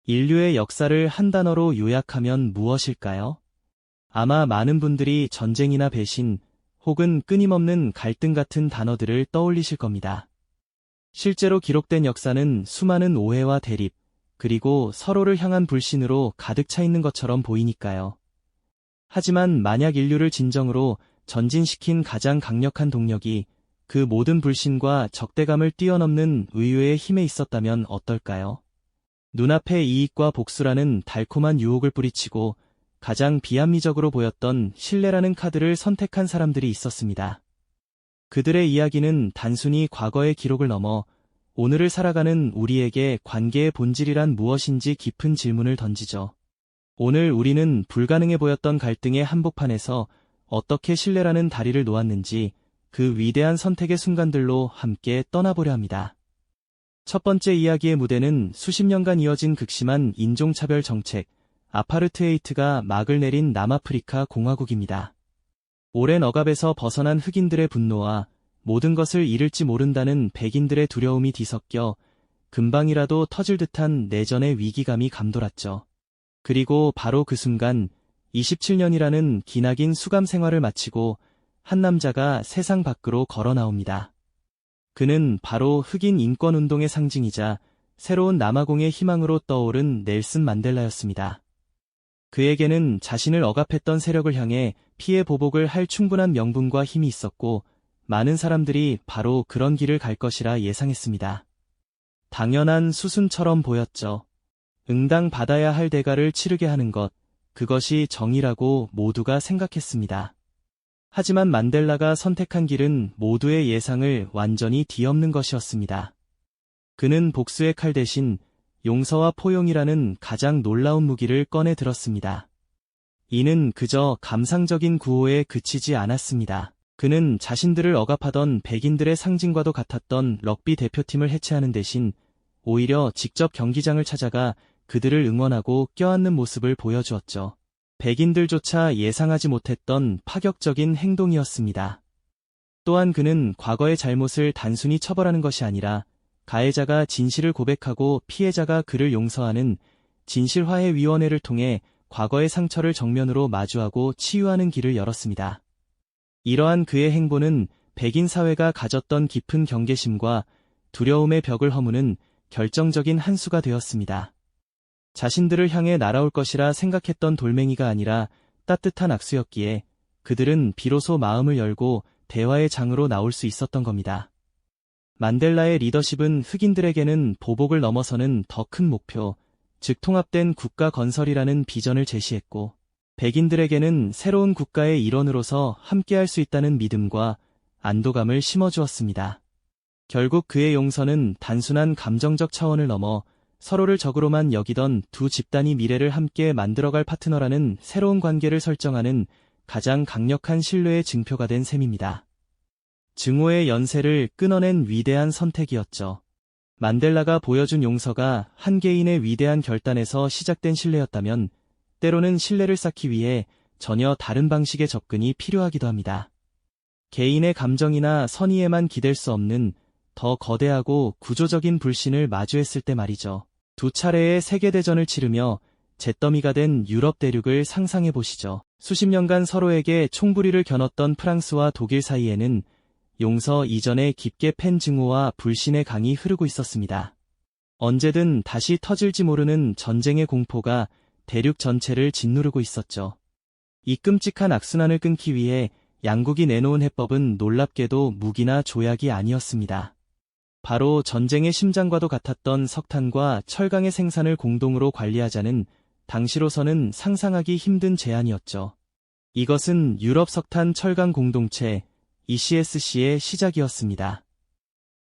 인류의 역사를 한 단어로 요약하면 무엇일까요? 아마 많은 분들이 전쟁이나 배신, 혹은 끊임없는 갈등 같은 단어들을 떠올리실 겁니다. 실제로 기록된 역사는 수많은 오해와 대립, 그리고 서로를 향한 불신으로 가득 차 있는 것처럼 보이니까요. 하지만 만약 인류를 진정으로 전진시킨 가장 강력한 동력이 그 모든 불신과 적대감을 뛰어넘는 의외의 힘에 있었다면 어떨까요? 눈앞에 이익과 복수라는 달콤한 유혹을 뿌리치고 가장 비합리적으로 보였던 신뢰라는 카드를 선택한 사람들이 있었습니다. 그들의 이야기는 단순히 과거의 기록을 넘어 오늘을 살아가는 우리에게 관계의 본질이란 무엇인지 깊은 질문을 던지죠. 오늘 우리는 불가능해 보였던 갈등의 한복판에서 어떻게 신뢰라는 다리를 놓았는지 그 위대한 선택의 순간들로 함께 떠나보려 합니다. 첫 번째 이야기의 무대는 수십 년간 이어진 극심한 인종차별 정책, 아파르트헤이트가 막을 내린 남아프리카 공화국입니다. 오랜 억압에서 벗어난 흑인들의 분노와 모든 것을 잃을지 모른다는 백인들의 두려움이 뒤섞여 금방이라도 터질 듯한 내전의 위기감이 감돌았죠. 그리고 바로 그 순간 27년이라는 기나긴 수감 생활을 마치고 한 남자가 세상 밖으로 걸어 나옵니다. 그는 바로 흑인 인권운동의 상징이자 새로운 남아공의 희망으로 떠오른 넬슨 만델라였습니다. 그에게는 자신을 억압했던 세력을 향해 피해 보복을 할 충분한 명분과 힘이 있었고 많은 사람들이 바로 그런 길을 갈 것이라 예상했습니다. 당연한 수순처럼 보였죠. 응당 받아야 할 대가를 치르게 하는 것, 그것이 정의라고 모두가 생각했습니다. 하지만 만델라가 선택한 길은 모두의 예상을 완전히 뒤엎는 것이었습니다. 그는 복수의 칼 대신 용서와 포용이라는 가장 놀라운 무기를 꺼내 들었습니다. 이는 그저 감상적인 구호에 그치지 않았습니다. 그는 자신들을 억압하던 백인들의 상징과도 같았던 럭비 대표팀을 해체하는 대신 오히려 직접 경기장을 찾아가 그들을 응원하고 껴안는 모습을 보여주었죠. 백인들조차 예상하지 못했던 파격적인 행동이었습니다. 또한 그는 과거의 잘못을 단순히 처벌하는 것이 아니라 가해자가 진실을 고백하고 피해자가 그를 용서하는 진실화해위원회를 통해 과거의 상처를 정면으로 마주하고 치유하는 길을 열었습니다. 이러한 그의 행보는 백인 사회가 가졌던 깊은 경계심과 두려움의 벽을 허무는 결정적인 한 수가 되었습니다. 자신들을 향해 날아올 것이라 생각했던 돌멩이가 아니라 따뜻한 악수였기에 그들은 비로소 마음을 열고 대화의 장으로 나올 수 있었던 겁니다. 만델라의 리더십은 흑인들에게는 보복을 넘어서는 더 큰 목표, 즉 통합된 국가 건설이라는 비전을 제시했고, 백인들에게는 새로운 국가의 일원으로서 함께할 수 있다는 믿음과 안도감을 심어주었습니다. 결국 그의 용서는 단순한 감정적 차원을 넘어 서로를 적으로만 여기던 두 집단이 미래를 함께 만들어갈 파트너라는 새로운 관계를 설정하는 가장 강력한 신뢰의 증표가 된 셈입니다. 증오의 연쇄를 끊어낸 위대한 선택이었죠. 만델라가 보여준 용서가 한 개인의 위대한 결단에서 시작된 신뢰였다면 때로는 신뢰를 쌓기 위해 전혀 다른 방식의 접근이 필요하기도 합니다. 개인의 감정이나 선의에만 기댈 수 없는 더 거대하고 구조적인 불신을 마주했을 때 말이죠. 두 차례의 세계대전을 치르며 잿더미가 된 유럽 대륙을 상상해 보시죠. 수십 년간 서로에게 총부리를 겨눴던 프랑스와 독일 사이에는 용서 이전에 깊게 팬 증오와 불신의 강이 흐르고 있었습니다. 언제든 다시 터질지 모르는 전쟁의 공포가 대륙 전체를 짓누르고 있었죠. 이 끔찍한 악순환을 끊기 위해 양국이 내놓은 해법은 놀랍게도 무기나 조약이 아니었습니다. 바로 전쟁의 심장과도 같았던 석탄과 철강의 생산을 공동으로 관리하자는 당시로서는 상상하기 힘든 제안이었죠. 이것은 유럽 석탄 철강 공동체 ECSC의 시작이었습니다.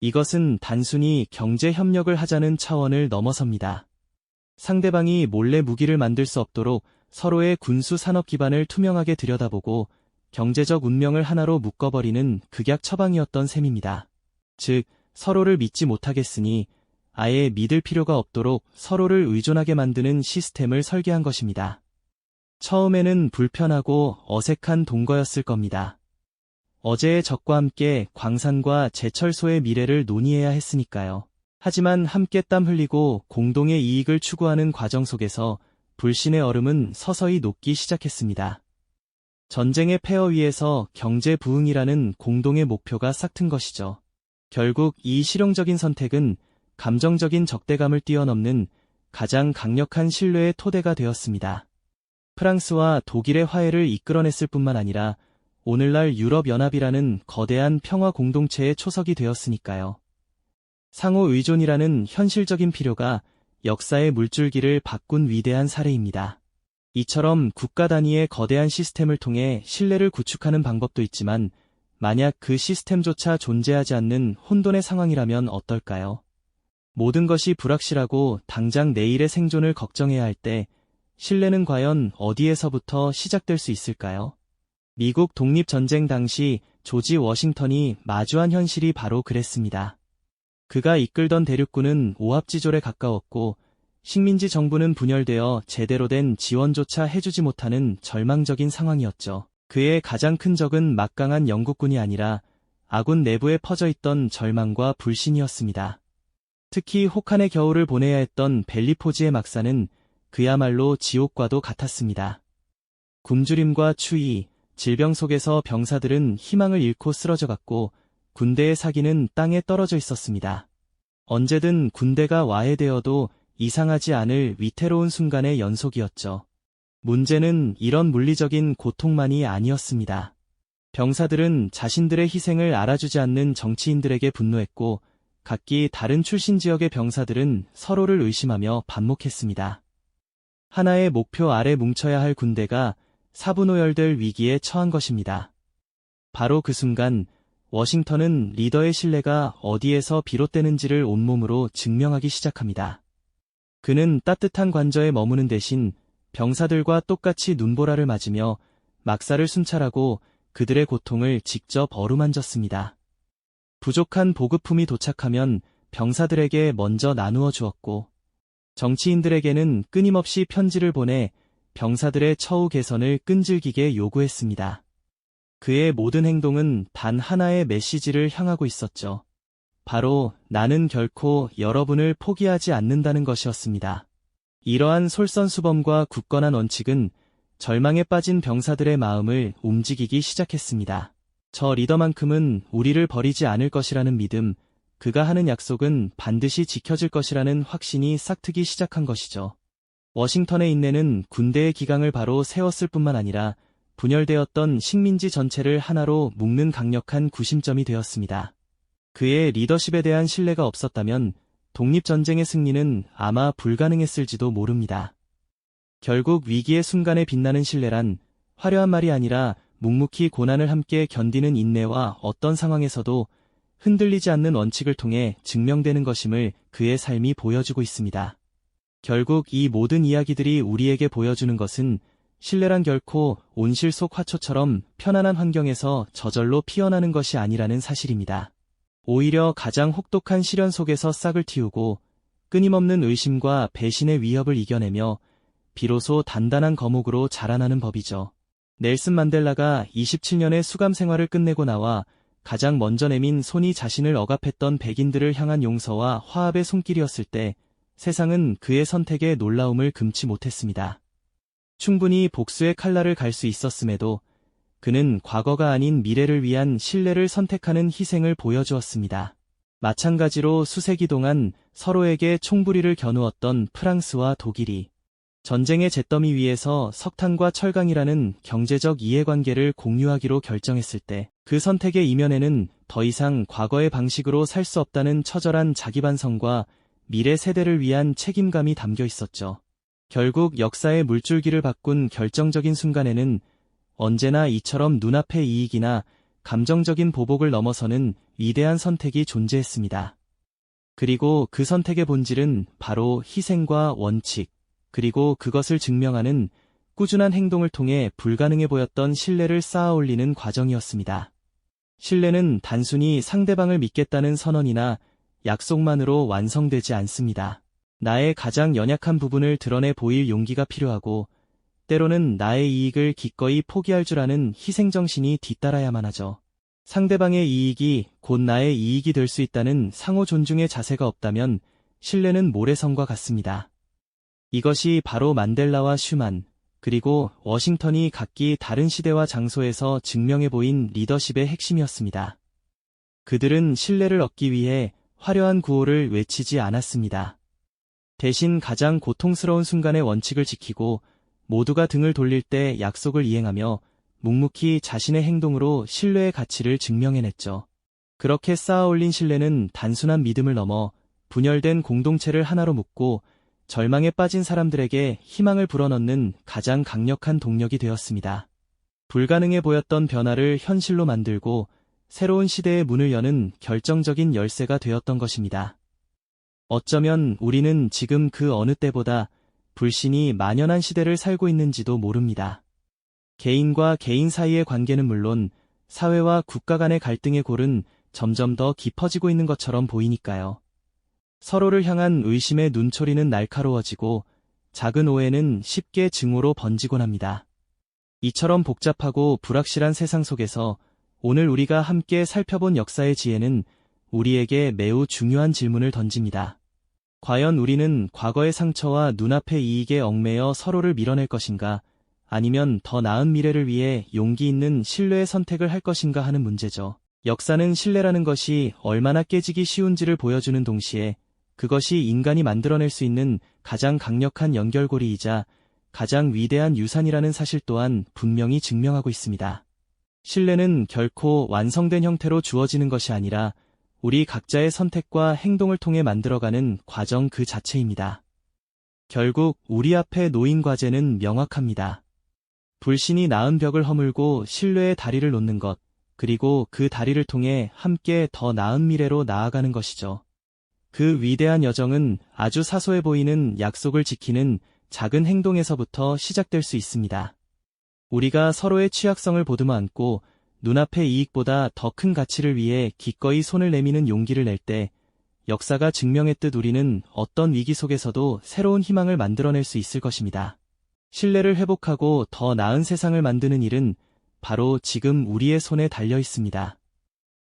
이것은 단순히 경제 협력을 하자는 차원을 넘어섭니다. 상대방이 몰래 무기를 만들 수 없도록 서로의 군수 산업 기반을 투명하게 들여다보고 경제적 운명을 하나로 묶어버리는 극약 처방이었던 셈입니다. 즉, 서로를 믿지 못하겠으니 아예 믿을 필요가 없도록 서로를 의존하게 만드는 시스템을 설계한 것입니다. 처음에는 불편하고 어색한 동거였을 겁니다. 어제의 적과 함께 광산과 제철소의 미래를 논의해야 했으니까요. 하지만 함께 땀 흘리고 공동의 이익을 추구하는 과정 속에서 불신의 얼음은 서서히 녹기 시작했습니다. 전쟁의 폐허 위에서 경제 부흥이라는 공동의 목표가 싹튼 것이죠. 결국 이 실용적인 선택은 감정적인 적대감을 뛰어넘는 가장 강력한 신뢰의 토대가 되었습니다. 프랑스와 독일의 화해를 이끌어냈을 뿐만 아니라 오늘날 유럽연합이라는 거대한 평화 공동체의 초석이 되었으니까요. 상호 의존이라는 현실적인 필요가 역사의 물줄기를 바꾼 위대한 사례입니다. 이처럼 국가 단위의 거대한 시스템을 통해 신뢰를 구축하는 방법도 있지만 만약 그 시스템조차 존재하지 않는 혼돈의 상황이라면 어떨까요? 모든 것이 불확실하고 당장 내일의 생존을 걱정해야 할 때 신뢰는 과연 어디에서부터 시작될 수 있을까요? 미국 독립전쟁 당시 조지 워싱턴이 마주한 현실이 바로 그랬습니다. 그가 이끌던 대륙군은 오합지졸에 가까웠고 식민지 정부는 분열되어 제대로 된 지원조차 해주지 못하는 절망적인 상황이었죠. 그의 가장 큰 적은 막강한 영국군이 아니라 아군 내부에 퍼져있던 절망과 불신이었습니다. 특히 혹한의 겨울을 보내야 했던 벨리포지의 막사는 그야말로 지옥과도 같았습니다. 굶주림과 추위, 질병 속에서 병사들은 희망을 잃고 쓰러져갔고 군대의 사기는 땅에 떨어져 있었습니다. 언제든 군대가 와해되어도 이상하지 않을 위태로운 순간의 연속이었죠. 문제는 이런 물리적인 고통만이 아니었습니다. 병사들은 자신들의 희생을 알아주지 않는 정치인들에게 분노했고 각기 다른 출신 지역의 병사들은 서로를 의심하며 반목했습니다. 하나의 목표 아래 뭉쳐야 할 군대가 사분오열될 위기에 처한 것입니다. 바로 그 순간 워싱턴은 리더의 신뢰가 어디에서 비롯되는지를 온몸으로 증명하기 시작합니다. 그는 따뜻한 관저에 머무는 대신 병사들과 똑같이 눈보라를 맞으며 막사를 순찰하고 그들의 고통을 직접 어루만졌습니다. 부족한 보급품이 도착하면 병사들에게 먼저 나누어 주었고 정치인들에게는 끊임없이 편지를 보내 병사들의 처우 개선을 끈질기게 요구했습니다. 그의 모든 행동은 단 하나의 메시지를 향하고 있었죠. 바로 나는 결코 여러분을 포기하지 않는다는 것이었습니다. 이러한 솔선수범과 굳건한 원칙은 절망에 빠진 병사들의 마음을 움직이기 시작했습니다. 저 리더만큼은 우리를 버리지 않을 것이라는 믿음, 그가 하는 약속은 반드시 지켜질 것이라는 확신이 싹트기 시작한 것이죠. 워싱턴의 인내는 군대의 기강을 바로 세웠을 뿐만 아니라 분열되었던 식민지 전체를 하나로 묶는 강력한 구심점이 되었습니다. 그의 리더십에 대한 신뢰가 없었다면 독립전쟁의 승리는 아마 불가능했을지도 모릅니다. 결국 위기의 순간에 빛나는 신뢰란 화려한 말이 아니라 묵묵히 고난을 함께 견디는 인내와 어떤 상황에서도 흔들리지 않는 원칙을 통해 증명되는 것임을 그의 삶이 보여주고 있습니다. 결국 이 모든 이야기들이 우리에게 보여주는 것은 신뢰란 결코 온실 속 화초처럼 편안한 환경에서 저절로 피어나는 것이 아니라는 사실입니다. 오히려 가장 혹독한 시련 속에서 싹을 틔우고 끊임없는 의심과 배신의 위협을 이겨내며 비로소 단단한 거목으로 자라나는 법이죠. 넬슨 만델라가 27년의 수감 생활을 끝내고 나와 가장 먼저 내민 손이 자신을 억압했던 백인들을 향한 용서와 화합의 손길이었을 때 세상은 그의 선택에 놀라움을 금치 못했습니다. 충분히 복수의 칼날을 갈 수 있었음에도 그는 과거가 아닌 미래를 위한 신뢰를 선택하는 희생을 보여주었습니다. 마찬가지로 수세기 동안 서로에게 총부리를 겨누었던 프랑스와 독일이 전쟁의 잿더미 위에서 석탄과 철강이라는 경제적 이해관계를 공유하기로 결정했을 때 그 선택의 이면에는 더 이상 과거의 방식으로 살 수 없다는 처절한 자기반성과 미래 세대를 위한 책임감이 담겨 있었죠. 결국 역사의 물줄기를 바꾼 결정적인 순간에는 언제나 이처럼 눈앞의 이익이나 감정적인 보복을 넘어서는 위대한 선택이 존재했습니다. 그리고 그 선택의 본질은 바로 희생과 원칙, 그리고 그것을 증명하는 꾸준한 행동을 통해 불가능해 보였던 신뢰를 쌓아 올리는 과정이었습니다. 신뢰는 단순히 상대방을 믿겠다는 선언이나 약속만으로 완성되지 않습니다. 나의 가장 연약한 부분을 드러내 보일 용기가 필요하고 때로는 나의 이익을 기꺼이 포기할 줄 아는 희생정신이 뒤따라야만 하죠. 상대방의 이익이 곧 나의 이익이 될 수 있다는 상호 존중의 자세가 없다면 신뢰는 모래성과 같습니다. 이것이 바로 만델라와 슈만, 그리고 워싱턴이 각기 다른 시대와 장소에서 증명해 보인 리더십의 핵심이었습니다. 그들은 신뢰를 얻기 위해 화려한 구호를 외치지 않았습니다. 대신 가장 고통스러운 순간의 원칙을 지키고 모두가 등을 돌릴 때 약속을 이행하며 묵묵히 자신의 행동으로 신뢰의 가치를 증명해냈죠. 그렇게 쌓아 올린 신뢰는 단순한 믿음을 넘어 분열된 공동체를 하나로 묶고 절망에 빠진 사람들에게 희망을 불어넣는 가장 강력한 동력이 되었습니다. 불가능해 보였던 변화를 현실로 만들고 새로운 시대의 문을 여는 결정적인 열쇠가 되었던 것입니다. 어쩌면 우리는 지금 그 어느 때보다 불신이 만연한 시대를 살고 있는지도 모릅니다. 개인과 개인 사이의 관계는 물론 사회와 국가 간의 갈등의 골은 점점 더 깊어지고 있는 것처럼 보이니까요. 서로를 향한 의심의 눈초리는 날카로워지고 작은 오해는 쉽게 증오로 번지곤 합니다. 이처럼 복잡하고 불확실한 세상 속에서 오늘 우리가 함께 살펴본 역사의 지혜는 우리에게 매우 중요한 질문을 던집니다. 과연 우리는 과거의 상처와 눈앞의 이익에 얽매여 서로를 밀어낼 것인가, 아니면 더 나은 미래를 위해 용기 있는 신뢰의 선택을 할 것인가 하는 문제죠. 역사는 신뢰라는 것이 얼마나 깨지기 쉬운지를 보여주는 동시에 그것이 인간이 만들어낼 수 있는 가장 강력한 연결고리이자 가장 위대한 유산이라는 사실 또한 분명히 증명하고 있습니다. 신뢰는 결코 완성된 형태로 주어지는 것이 아니라 우리 각자의 선택과 행동을 통해 만들어가는 과정 그 자체입니다. 결국 우리 앞에 놓인 과제는 명확합니다. 불신이 낳은 벽을 허물고 신뢰의 다리를 놓는 것, 그리고 그 다리를 통해 함께 더 나은 미래로 나아가는 것이죠. 그 위대한 여정은 아주 사소해 보이는 약속을 지키는 작은 행동에서부터 시작될 수 있습니다. 우리가 서로의 취약성을 보듬어 안고 눈앞의 이익보다 더 큰 가치를 위해 기꺼이 손을 내미는 용기를 낼 때 역사가 증명했듯 우리는 어떤 위기 속에서도 새로운 희망을 만들어낼 수 있을 것입니다. 신뢰를 회복하고 더 나은 세상을 만드는 일은 바로 지금 우리의 손에 달려 있습니다.